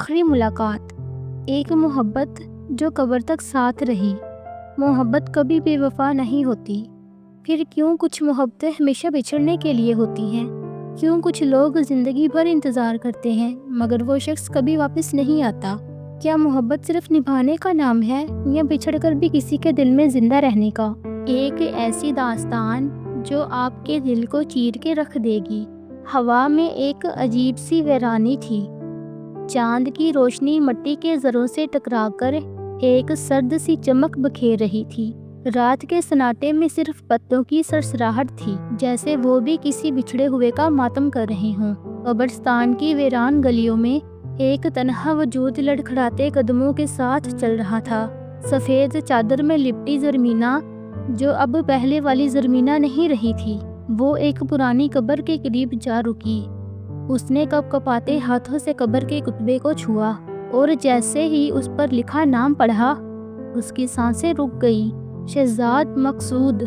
آخری ملاقات، ایک محبت جو قبر تک ساتھ رہی۔ محبت کبھی بے وفا نہیں ہوتی۔ پھر کیوں کچھ محبتیں ہمیشہ بچھڑنے کے لیے ہوتی ہیں؟ کیوں کچھ لوگ زندگی بھر انتظار کرتے ہیں مگر وہ شخص کبھی واپس نہیں آتا؟ کیا محبت صرف نبھانے کا نام ہے یا بچھڑ کر بھی کسی کے دل میں زندہ رہنے کا؟ ایک ایسی داستان جو آپ کے دل کو چیر کے رکھ دے گی۔ ہوا میں ایک عجیب سی ویرانی تھی۔ چاند کی روشنی مٹی کے ذروں سے ٹکرا کر ایک سرد سی چمک بکھیر رہی تھی۔ رات کے سناٹے میں صرف پتوں کی سرسراہٹ تھی، جیسے وہ بھی کسی بچھڑے ہوئے کا ماتم کر رہے ہوں۔ قبرستان کی ویران گلیوں میں ایک تنہا وجود لڑکھڑاتے قدموں کے ساتھ چل رہا تھا۔ سفید چادر میں لپٹی زرمینہ، جو اب پہلے والی زرمینہ نہیں رہی تھی، وہ ایک پرانی قبر کے قریب جا رکی۔ اس نے کپ کپاتے ہاتھوں سے قبر کے کتبے کو چھوا اور جیسے ہی اس پر لکھا نام پڑھا، اس کی سانسیں رک گئی۔ شہزاد مقصود۔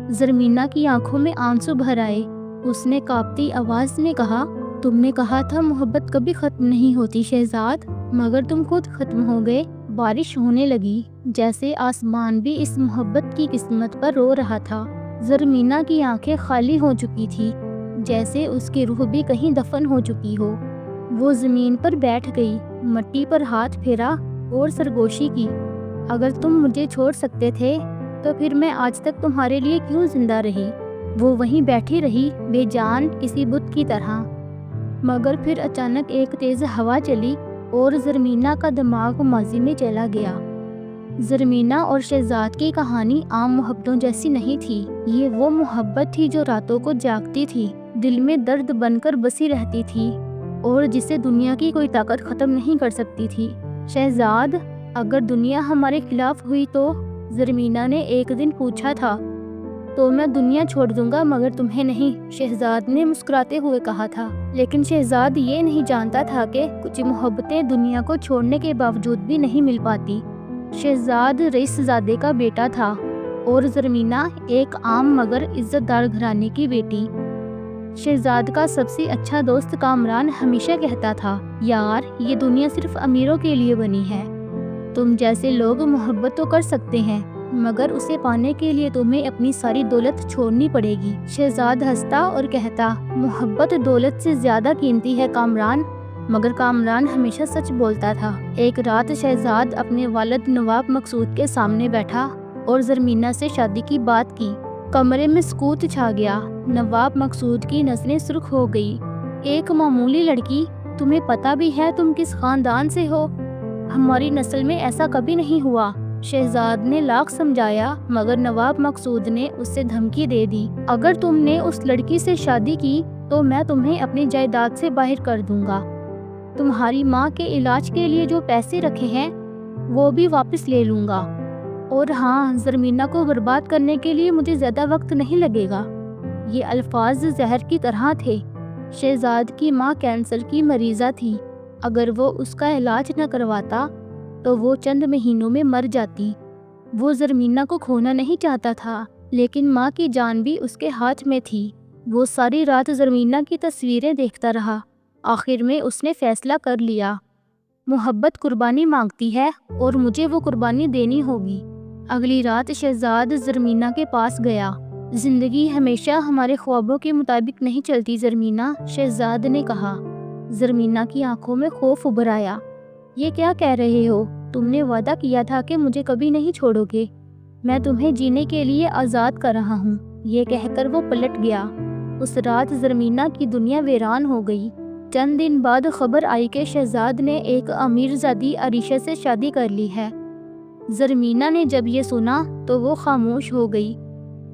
زرمینہ کی آنکھوں میں آنسو بھر آئے۔ اس نے کانپتی آواز میں کہا، تم نے کہا تھا محبت کبھی ختم نہیں ہوتی شہزاد، مگر تم خود ختم ہو گئے۔ بارش ہونے لگی، جیسے آسمان بھی اس محبت کی قسمت پر رو رہا تھا۔ زرمینہ کی آنکھیں خالی ہو چکی تھی، جیسے اس کی روح بھی کہیں دفن ہو چکی ہو۔ وہ زمین پر بیٹھ گئی، مٹی پر ہاتھ پھیرا اور سرگوشی کی، اگر تم مجھے چھوڑ سکتے تھے تو پھر میں آج تک تمہارے لیے کیوں زندہ رہی؟ وہ وہیں بیٹھی رہی، بے جان، کسی بت کی طرح۔ مگر پھر اچانک ایک تیز ہوا چلی اور زرمینہ کا دماغ ماضی میں چلا گیا۔ زرمینہ اور شہزاد کی کہانی عام محبتوں جیسی نہیں تھی۔ یہ وہ محبت تھی جو راتوں کو جاگتی تھی، دل میں درد بن کر بسی رہتی تھی اور جسے دنیا کی کوئی طاقت ختم نہیں کر سکتی تھی۔ شہزاد، اگر دنیا ہمارے خلاف ہوئی تو زرمینہ نے ایک دن پوچھا تھا، تو میں دنیا چھوڑ دوں گا مگر تمہیں نہیں، شہزاد نے مسکراتے ہوئے کہا تھا۔ لیکن شہزاد یہ نہیں جانتا تھا کہ کچھ محبتیں دنیا کو چھوڑنے کے باوجود بھی نہیں مل پاتی۔ شہزاد رئیس زادے کا بیٹا تھا اور زرمینہ ایک عام مگر عزت دار گھرانے کی بیٹی۔ شہزاد کا سب سے اچھا دوست کامران ہمیشہ کہتا تھا، یار، یہ دنیا صرف امیروں کے لیے بنی ہے۔ تم جیسے لوگ محبت تو کر سکتے ہیں مگر اسے پانے کے لیے تمہیں اپنی ساری دولت چھوڑنی پڑے گی۔ شہزاد ہنستا اور کہتا، محبت دولت سے زیادہ قیمتی ہے کامران۔ مگر کامران ہمیشہ سچ بولتا تھا۔ ایک رات شہزاد اپنے والد نواب مقصود کے سامنے بیٹھا اور زرمینہ سے شادی کی بات کی۔ کمرے میں سکوت چھا گیا۔ نواب مقصود کی نظریں سرخ ہو گئی۔ ایک معمولی لڑکی، تمہیں پتہ بھی ہے تم کس خاندان سے ہو؟ ہماری نسل میں ایسا کبھی نہیں ہوا۔ شہزاد نے لاکھ سمجھایا مگر نواب مقصود نے اسے دھمکی دے دی، اگر تم نے اس لڑکی سے شادی کی تو میں تمہیں اپنی جائیداد سے باہر کر دوں گا۔ تمہاری ماں کے علاج کے لیے جو پیسے رکھے ہیں وہ بھی واپس لے لوں گا، اور ہاں، زرمینہ کو برباد کرنے کے لیے مجھے زیادہ وقت نہیں لگے گا۔ یہ الفاظ زہر کی طرح تھے۔ شہزاد کی ماں کینسر کی مریضہ تھی۔ اگر وہ اس کا علاج نہ کرواتا تو وہ چند مہینوں میں مر جاتی۔ وہ زرمینہ کو کھونا نہیں چاہتا تھا، لیکن ماں کی جان بھی اس کے ہاتھ میں تھی۔ وہ ساری رات زرمینہ کی تصویریں دیکھتا رہا۔ آخر میں اس نے فیصلہ کر لیا، محبت قربانی مانگتی ہے اور مجھے وہ قربانی دینی ہوگی۔ اگلی رات شہزاد زرمینہ کے پاس گیا۔ زندگی ہمیشہ ہمارے خوابوں کے مطابق نہیں چلتی زرمینہ، شہزاد نے کہا۔ زرمینہ کی آنکھوں میں خوف ابھر آیا۔ یہ کیا کہہ رہے ہو؟ تم نے وعدہ کیا تھا کہ مجھے کبھی نہیں چھوڑو گے۔ میں تمہیں جینے کے لیے آزاد کر رہا ہوں۔ یہ کہہ کر وہ پلٹ گیا۔ اس رات زرمینہ کی دنیا ویران ہو گئی۔ چند دن بعد خبر آئی کہ شہزاد نے ایک امیر زادی عریشہ سے شادی کر لی ہے۔ زرمینہ نے جب یہ سنا تو وہ خاموش ہو گئی۔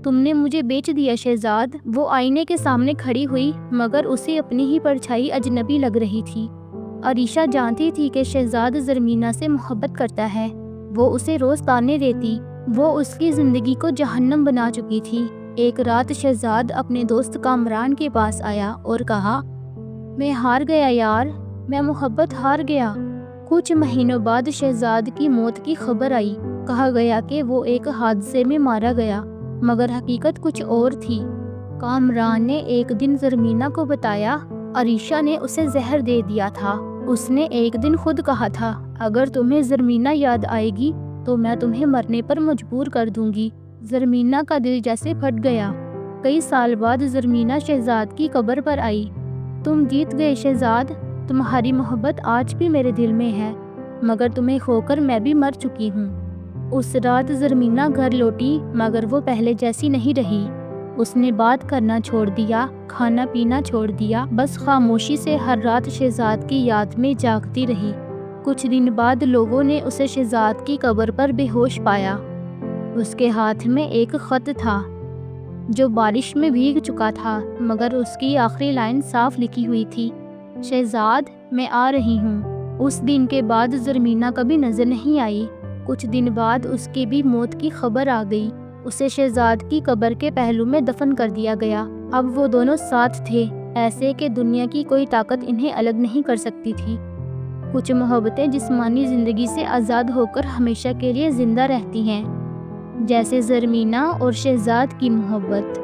تم نے مجھے بیچ دیا شہزاد، وہ آئینے کے سامنے کھڑی ہوئی مگر اسے اپنی ہی پرچھائی اجنبی لگ رہی تھی۔ عریشہ جانتی تھی کہ شہزاد زرمینہ سے محبت کرتا ہے۔ وہ اسے روز طعنے دیتی۔ وہ اس کی زندگی کو جہنم بنا چکی تھی۔ ایک رات شہزاد اپنے دوست کامران کے پاس آیا اور کہا، میں ہار گیا یار، میں محبت ہار گیا۔ کچھ مہینوں بعد شہزاد کی موت کی خبر آئی۔ کہا گیا کہ وہ ایک حادثے میں مارا گیا، مگر حقیقت کچھ اور تھی۔ کامران نے ایک دن زرمینہ کو بتایا، عریشہ نے اسے زہر دے دیا تھا اس نے ایک دن خود کہا تھا، اگر تمہیں زرمینہ یاد آئے گی تو میں تمہیں مرنے پر مجبور کر دوں گی۔ زرمینہ کا دل جیسے پھٹ گیا۔ کئی سال بعد زرمینہ شہزاد کی قبر پر آئی۔ تم جیت گئے شہزاد، تمہاری محبت آج بھی میرے دل میں ہے، مگر تمہیں کھو کر میں بھی مر چکی ہوں۔ اس رات زرمینہ گھر لوٹی، مگر وہ پہلے جیسی نہیں رہی۔ اس نے بات کرنا چھوڑ دیا، کھانا پینا چھوڑ دیا، بس خاموشی سے ہر رات شہزاد کی یاد میں جاگتی رہی۔ کچھ دن بعد لوگوں نے اسے شہزاد کی قبر پر بے ہوش پایا۔ اس کے ہاتھ میں ایک خط تھا جو بارش میں بھیگ چکا تھا، مگر اس کی آخری لائن صاف لکھی ہوئی تھی، شہزاد میں آ رہی ہوں۔ اس دن کے بعد زرمینہ کبھی نظر نہیں آئی۔ کچھ دن بعد اس کی بھی موت کی خبر آ گئی۔ اسے شہزاد کی قبر کے پہلو میں دفن کر دیا گیا۔ اب وہ دونوں ساتھ تھے، ایسے کہ دنیا کی کوئی طاقت انہیں الگ نہیں کر سکتی تھی۔ کچھ محبتیں جسمانی زندگی سے آزاد ہو کر ہمیشہ کے لیے زندہ رہتی ہیں، جیسے زرمینہ اور شہزاد کی محبت۔